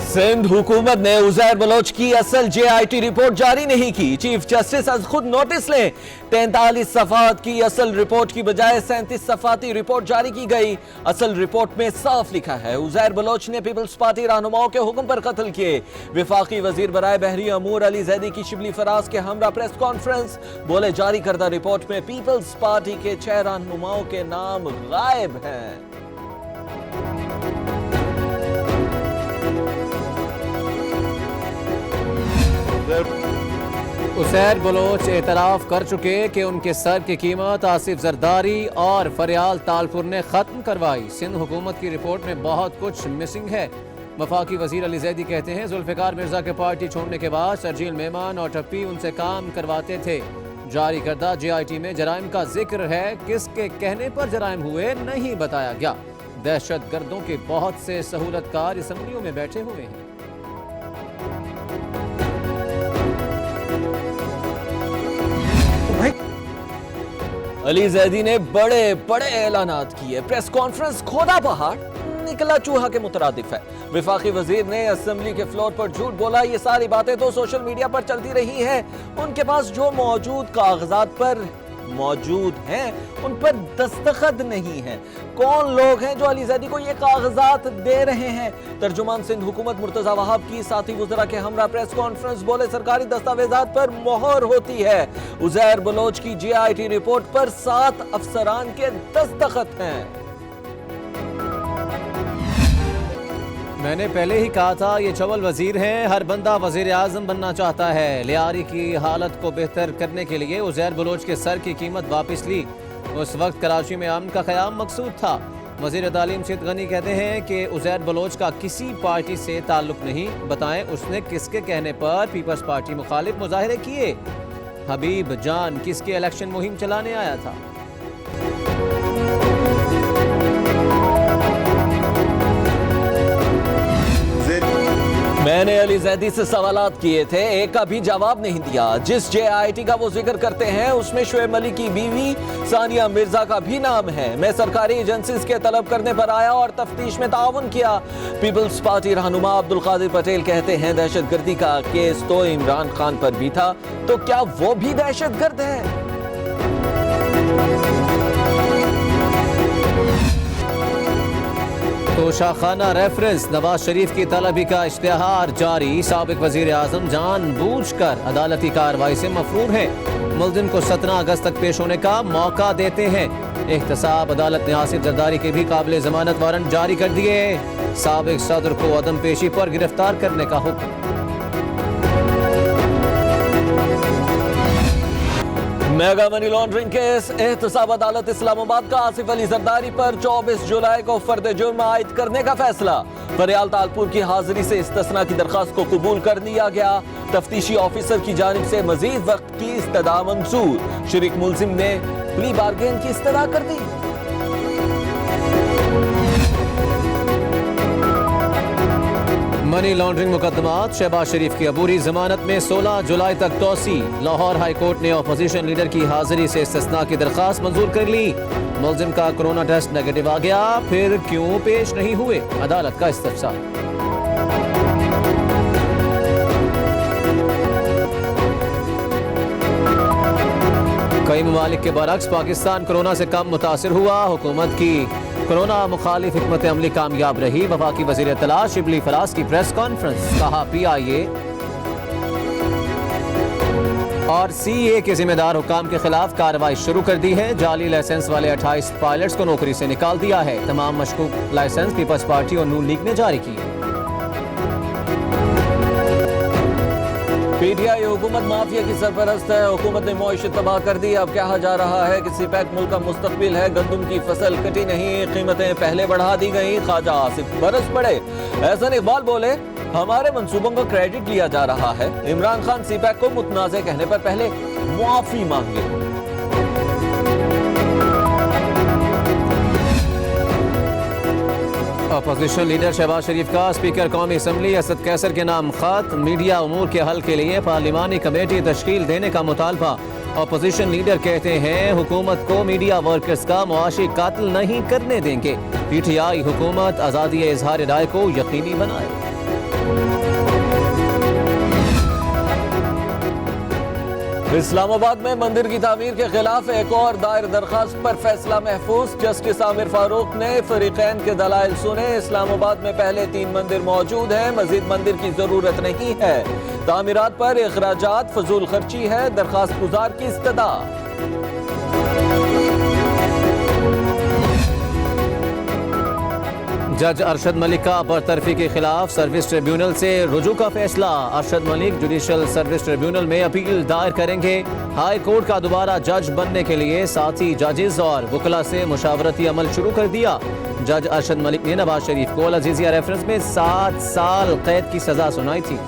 सिंध हुकूमत ने उजैर बलोच की असल JIT रिपोर्ट जारी नहीं की। चीफ जस्टिस आज खुद नोटिस लें। 43 सफ़ात की असल रिपोर्ट की बजाय 37 सफ़ाती रिपोर्ट जारी की गई। असल रिपोर्ट में साफ लिखा है उजैर बलोच ने पीपल्स पार्टी रहनुमाओं के हुक्म पर कत्ल किए। विफाकी वजीर बराए बहरी अमूर अली जैदी की शिबली फराज के हमरा प्रेस कॉन्फ्रेंस, बोले जारी करदा रिपोर्ट में पीपल्स पार्टी के 6 रहनुमाओं के नाम गायब हैं। उजैर बलोच एतराफ़ कर चुके कि उनके सर की कीमत आसिफ जरदारी और फरियाल तालपुर ने ख़त्म करवाई। सिंध हुकूमत की रिपोर्ट में बहुत कुछ मिसिंग है। वफाकी वजीर अली जैदी कहते हैं जुल्फ़िकार मिर्ज़ा के पार्टी छोड़ने के बाद शर्जील मेमन और टप्पी उनसे काम करवाते थे। जारी करदा JIT में जराइम का जिक्र है, किसके कहने पर जराइम हुए नहीं बताया गया। दहशत गर्दों के बहुत से सहूलतकार असम्बलियों में बैठे हुए हैं। अली जैदी ने बड़े बड़े ऐलानात किए। प्रेस कॉन्फ्रेंस खोदा पहाड़ निकला चूहा के मुतरादिफ है। विफाकी वजीर ने असेंबली के फ्लोर पर झूठ बोला। ये सारी बातें तो सोशल मीडिया पर चलती रही हैं। उनके पास जो मौजूद कागजात पर मौजूद हैं उन पर दस्तखत नहीं है। कौन लोग हैं जो अली जैदी को ये कागजात दे रहे हैं? तर्जुमान सिंध हुकूमत मुर्तजा वहाब की साथी वज़रा के हमरा प्रेस कॉन्फ्रेंस, बोले सरकारी दस्तावेजात पर मोहर होती है। उजैर बलोच की JIT रिपोर्ट पर 7 अफसरान के दस्तखत हैं। मैंने पहले ही कहा था ये चवल वजीर हैं, हर बंदा वजीर आजम बनना चाहता है। लियारी की हालत को बेहतर करने के लिए उजैर बलोच के सर की कीमत वापस ली। उस वक्त कराची में अमन का क़याम मकसूद था। वजीर तालीम सिद्द गनी कहते हैं कि उजैर बलोच का किसी पार्टी से ताल्लुक नहीं। बताएं उसने किसके कहने पर पीपल्स पार्टी मुखालिफ मुजाहिरे किए? हबीब जान किसकी इलेक्शन मुहिम चलाने आया था? मैंने अली जैदी से सवालात किए थे, एक का भी जवाब नहीं दिया। जिस JIT का वो जिक्र करते हैं उसमें शुएब मलिक की बीवी सानिया मिर्जा का भी नाम है। मैं सरकारी एजेंसीज के तलब करने पर आया और तफ्तीश में ताउन किया। पीपल्स पार्टी रहनुमा अब्दुल कादिर पटेल कहते हैं दहशतगर्दी का केस तो इमरान खान पर भी था, तो क्या वो भी दहशतगर्द है? तोशाखाना रेफरेंस, नवाज शरीफ की तलबी का इश्तिहार जारी। साबिक वजीर आजम जानबूझकर अदालती कार्रवाई से मफरूर है। मुल्जिम को 17 अगस्त तक पेश होने का मौका देते हैं। एहतसाब अदालत ने आसिफ जरदारी के भी काबिल जमानत वारंट जारी कर दिए। साबिक सदर को अदम पेशी पर गिरफ्तार करने का हुक्म। मेगा मनी लॉन्ड्रिंग केस, एहतसाब अदालत इस्लामाबाद का आसिफ अली जरदारी पर 24 जुलाई को फर्द जुर्म आयद करने का फैसला। फरियाल तालपुर की हाजिरी से इस्तस्ना की दरखास्त को कबूल कर लिया गया। तफ्तीशी ऑफिसर की जानिब से मजीद वक्त की इस्तदा मंजूर। शरीक मुल्जिम ने प्ली बार्गेन की इस्तदा कर दी। मनी लॉन्ड्रिंग मुकदमात, शहबाज शरीफ की अबूरी जमानत में 16 जुलाई तक तोसी। लाहौर हाई कोर्ट ने अपोजिशन लीडर की हाजिरी से इस्तिस्ना की दरखास्त मंजूर कर ली। मुल्जिम का कोरोना टेस्ट नेगेटिव आ गया, फिर क्यों पेश नहीं हुए? अदालत का इस्तफसार। कई ममालिक के बरक्स पाकिस्तान कोरोना से कम मुतासिर हुआ। हुकूमत की कोरोना मुखालिफ हिकमत अमली कामयाब रही। वफाकी वजीर इत्तला शिबली फराज की प्रेस कॉन्फ्रेंस, कहा PIA और CA के जिम्मेदार हुकाम के खिलाफ कार्रवाई शुरू कर दी है। जाली लाइसेंस वाले 28 पायलट्स को नौकरी से निकाल दिया है। तमाम मशकूक लाइसेंस पीपल्स पार्टी और नून लीग ने जारी किए। PTI हुकूमत माफिया की सरपरस्त है। हुकूमत ने मईशत तबाह कर दी। अब कहा जा रहा है कि CPEC मुल्क का मुस्तकबिल है। गंदम की फसल कटी नहीं, कीमतें पहले बढ़ा दी गई। ख्वाजा आसिफ बरस पड़े। एहसन इकबाल बोले हमारे मंसूबों का क्रेडिट लिया जा रहा है। इमरान खान CPEC को मुतनाज़े कहने पर पहले मुआफी मांगे। अपोजिशन लीडर शहबाज शरीफ का स्पीकर कौमी असम्बली असद कैसर के नाम खत। मीडिया उमूर के हल के लिए पार्लिमानी कमेटी तश्कील देने का मुतालबा। अपोजिशन लीडर कहते हैं हुकूमत को मीडिया वर्कर्स का मुआशी कातिल नहीं करने देंगे। PTI हुकूमत आज़ादी इजहार राय को यकीनी बनाए। इस्लामाबाद में मंदिर की तामीर के खिलाफ एक और दायर दरखास्त पर फैसला महफूज। जस्टिस आमिर फारूक ने फरीकैन के दलाइल सुने। इस्लामाबाद में पहले 3 मंदिर मौजूद हैं, मजीद मंदिर की जरूरत नहीं है। तामीरात पर इखराजात फजूल खर्ची है, दरखास्त गुजार की इस्तदा। जज अरशद मलिक का बरतरफी के खिलाफ सर्विस ट्रिब्यूनल से रुजू का फैसला। Arshad Malik judicial service tribunal में अपील दायर करेंगे। हाई कोर्ट का दोबारा जज बनने के लिए साथी जजेस और वकला से मुशावरती अमल शुरू कर दिया। जज अरशद मलिक ने नवाज शरीफ को अल अजीजिया रेफरेंस में 7 साल कैद की सजा सुनाई थी।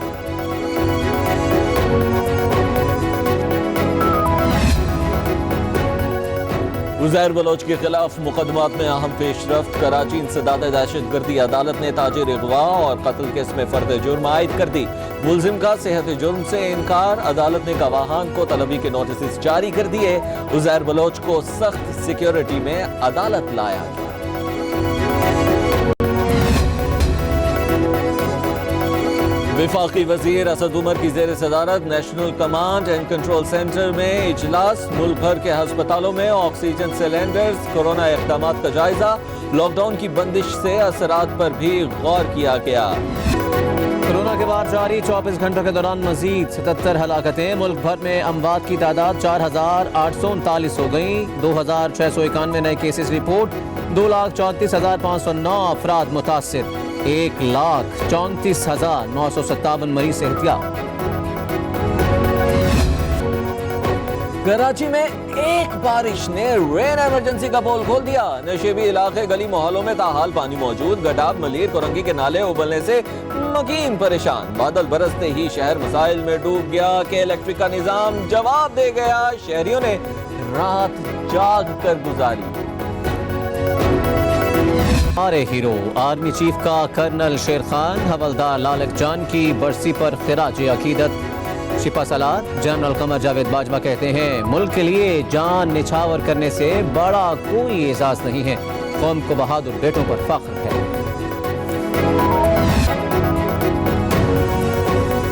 उज़ैर बलोच के खिलाफ मुकदमात में अहम पेशरफ्त। कराची इंसदाद दहशतगर्दी अदालत ने ताजिर अगवा और कत्ल केस में फर्द जुर्म आयद कर दी। मुलजिम का सेहत जुर्म से इनकार। अदालत ने गवाहान को तलबी के नोटिस जारी कर दिए। उज़ैर बलोच को सख्त सिक्योरिटी में अदालत लाया गया। विफाकी वजीर असद उमर की जेर सदारत national command and control centre में इजलास। मुल्क भर के अस्पतालों में ऑक्सीजन सिलेंडर्स, कोरोना इक़दामात का जायजा। लॉकडाउन की बंदिश से असरात पर भी गौर किया गया। कोरोना के बाद जारी 24 घंटों के दौरान मजीद 77 हलाकतें। मुल्क भर में अमवात की तादाद 4839 हो गई। 2691 नए केसेस रिपोर्ट। 2,34,509 अफराद मुतासिर। 1,34,957 मरीज सेहतियाब। कराची में एक बारिश ने रेन इमरजेंसी का पोल खोल दिया। नशेबी इलाके, गली मोहल्लों में ताहाल पानी मौजूद। गडाब, मलीर, कोरंगी के नाले उबलने से मकीन परेशान। बादल बरसते ही शहर मसाइल में डूब गया कि इलेक्ट्रिक का निजाम जवाब दे गया। शहरियों ने रात जाग कर गुजारी। हमारे हीरो आर्मी चीफ का कर्नल शेर खान हवलदार लालक जान की बरसी पर खिराज अकीदत। शिपा सलार जनरल कमर जावेद बाजवा कहते हैं, मुल्क के लिए जान निछावर करने से बड़ा कोई एजाज नहीं है। कौम को बहादुर बेटों पर फख्र है।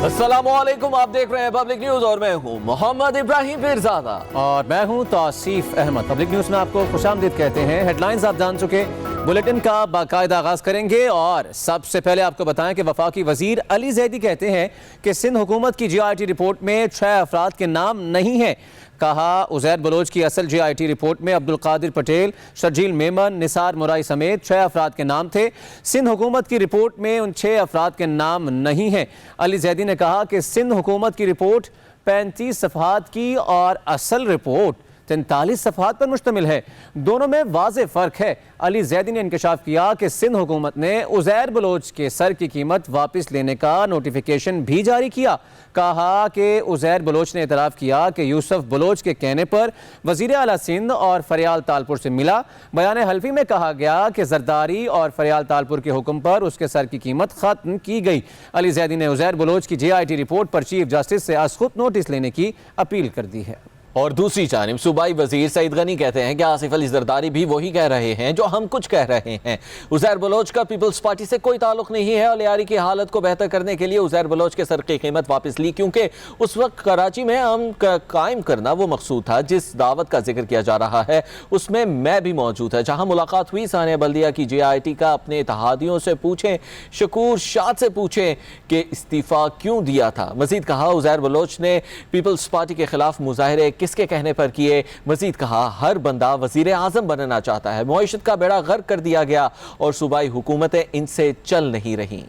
अस्सलामुअलैकुम, आप देख रहे हैं पब्लिक न्यूज और मैं हूं मोहम्मद इब्राहिम पीरजादा और मैं हूं तासीफ अहमद। पब्लिक न्यूज में आपको खुशामदीद कहते हैं। हेडलाइंस आप जान चुके, बुलेटिन का बाकायदा आगाज करेंगे और सबसे पहले आपको बताएं कि वफाकी वजीर अली जैदी कहते हैं कि सिंध हुकूमत की GIT रिपोर्ट में 6 अफराद के नाम नहीं है। कहा, उज़ैर बलोच की असल GIT रिपोर्ट में अब्दुल कादिर पटेल, शर्जील मेमन, निसार मुराई समेत 6 अफराद के नाम थे। सिंध हुकूमत की रिपोर्ट में उन 6 अफराद के नाम नहीं हैं। अली जैदी ने कहा कि सिंध हुकूमत की रिपोर्ट 35 सफ़हात की और असल रिपोर्ट 43 सफ़हात पर मुश्तमिल है। दोनों में वाज़े फ़र्क है। अली जैदी ने इंकशाफ किया कि सिंध हुकूमत ने उज़ैर बलोच के सर की कीमत वापस लेने का नोटिफिकेशन भी जारी किया। कहा कि उज़ैर बलोच ने एतराफ़ किया कि यूसुफ बलोच के कहने पर वज़ीर आला सिंध और फरियाल तालपुर से मिला। बयान हल्फी में कहा गया कि जरदारी और फरियाल तालपुर के हुक्म पर उसके सर की कीमत ख़त्म की गई। अली जैदी ने उज़ैर बलोच की GIT रिपोर्ट पर चीफ जस्टिस से अज़खुद नोटिस लेने की अपील कर दी है। और दूसरी जानिब सूबाई वजीर सईद गनी कहते हैं कि आसिफ अली जरदारी भी वही कह रहे हैं जो हम कुछ कह रहे हैं। उज़ैर बलोच का पीपल्स पार्टी से कोई ताल्लुक नहीं है और लियारी की हालत को बेहतर करने के लिए उज़ैर बलोच के सर की कीमत वापस ली, क्योंकि उस वक्त कराची में अमन कायम करना वो मकसूद था। जिस दावत का जिक्र किया जा रहा है उसमें मैं भी मौजूद है। जहाँ मुलाकात हुई सानिया बल्दिया की GIT का अपने इत्तेहादियों से पूछें, शकूर शाद से पूछें कि इस्तीफ़ा क्यों दिया था। मजीद कहा, उज़ैर बलोच ने पीपल्स पार्टी के खिलाफ मुजाहरे किसके कहने पर किए। मजीद कहा, हर बंदा वजीर आजम बनना चाहता है। मुआशत का बेड़ा गर्क कर दिया गया और सूबाई हुकूमतें इनसे चल नहीं रही।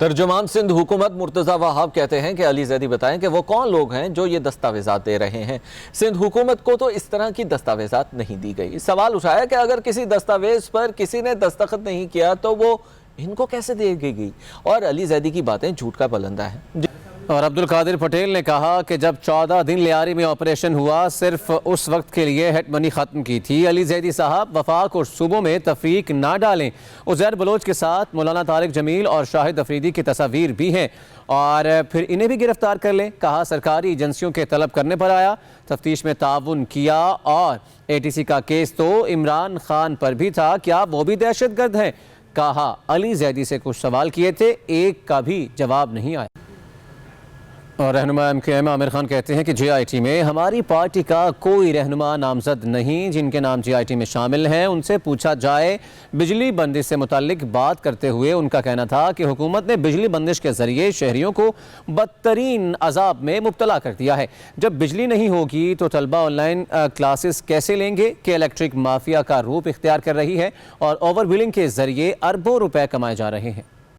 तर्जुमान सिंध हुकूमत मुर्तज़ा वहाब कहते हैं कि अली जैदी बताएं कि वो कौन लोग हैं जो ये दस्तावेजात दे रहे हैं। सिंध हुकूमत को तो इस तरह की दस्तावेजात नहीं दी गई। सवाल उठाया कि अगर किसी दस्तावेज पर किसी ने दस्तखत नहीं किया तो वो इनको कैसे दी गई। और अली जैदी की बातें झूठ का बुलंदा है। और अब्दुल कादिर पटेल ने कहा कि जब 14 दिन लियारी में ऑपरेशन हुआ सिर्फ उस वक्त के लिए हेड मनी ख़त्म की थी। अली जैदी साहब वफाक और सूबों में तफरीक ना डालें। उज़ैर बलोच के साथ मौलाना तारिक जमील और शाहिद अफरीदी की तस्वीर भी हैं और फिर इन्हें भी गिरफ्तार कर लें। कहा, सरकारी एजेंसियों के तलब करने पर आया, तफ्तीश में ताउन किया और ATC का केस तो इमरान खान पर भी था, क्या वो भी दहशत गर्द हैं। कहा अली जैदी से कुछ सवाल किए थे, एक का भी जवाब नहीं आया। और रहनुमा MKM आमिर खान कहते हैं कि JIT में हमारी पार्टी का कोई रहनुमा नामजद नहीं। जिनके नाम JIT में शामिल हैं उनसे पूछा जाए। बिजली बंदिश से मुताल्लिक बात करते हुए उनका कहना था कि हुकूमत ने बिजली बंदिश के जरिए शहरियों को बदतरीन अजाब में मुब्तला कर दिया है। जब बिजली नहीं होगी तो तलबा ऑनलाइन क्लासेस कैसे लेंगे कि इलेक्ट्रिक माफिया का रूप इख्तियार कर रही है और ओवर बिलिंग के जरिए अरबों रुपए कमाए जा रहे हैं।